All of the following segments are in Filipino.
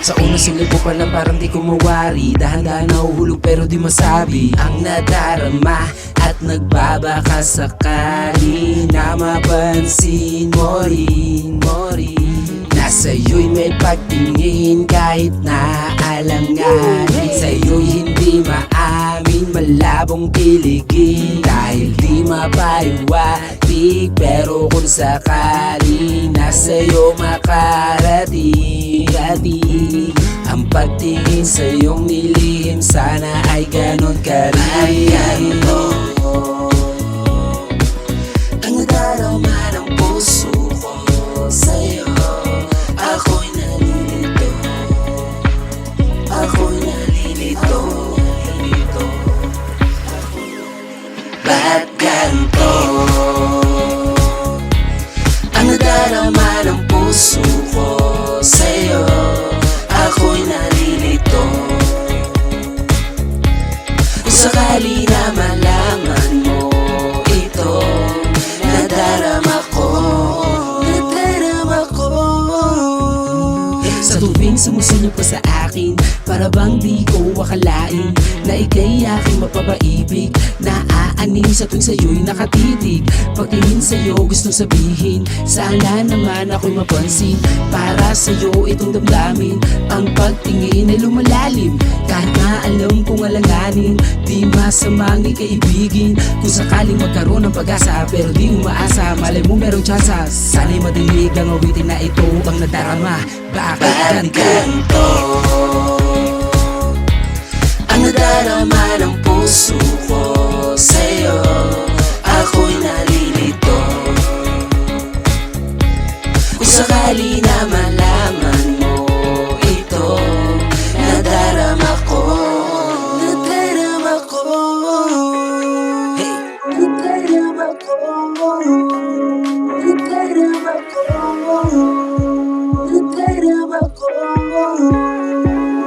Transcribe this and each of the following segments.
Sa una sulit mo pa lang parang di ko mawari. Dahan-dahan nahuhulog pero di masabi ang nadarama at nagbabaka sakali na mapansin mo rin, Nasa'yo'y may pagtingin kahit naalanganin. Sa'yo'y hindi maamin, malabong kiligin. Dahil di mapaliwanag, pero kung sakali nasa'yo makarating, ang pagtingin sa iyong nilihim, sana ay ganon ka rin. Ang nadarama ng puso ko sa'yo, ako'y nalilito, ako'y nalilito. Ba't ganito? Ang nadarama ng puso ko sa'yo, ako'y nalilito. Kung sakali na malaman mo ito, nadarama ko. Sa tuwing sumusunod pa sa akin, para bang di ko akalain na ika'y aking mapapaibig. Naaaning sa tuwing sa'yo'y nakatitig. Pagtingin sa'yo gustong sabihin, sana naman ako'y mapansin. Para sa'yo itong damdamin, ang pagtingin ay lumalalim. Kahit na alam kong alanganin, di masamang ikaibigin. Kung sakaling magkaroon ng pag-asa pero di umaasa, malay mo merong tsansa. Sana'y madinig ang awitin na ito ang nadarama. Bakit ganito? Ang nadarama ng puso ko sa'yo, ako'y nalilito. Kung sakali na malaman mo ito, nadarama ko. Nadarama ko. Hey. Nadarama ko. Nadarama ko. Nadarama ko.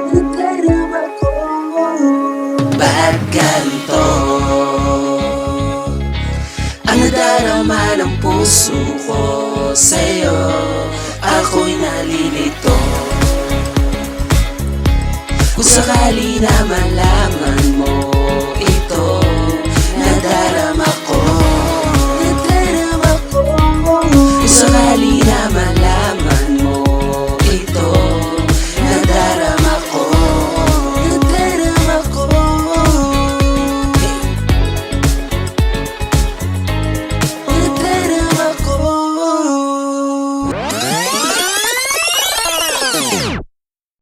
Nadarama ko. Ba't ganito? Ang nadarama ng puso ko sa'yo, ako'y nalilito. Kung sakali na malaman mo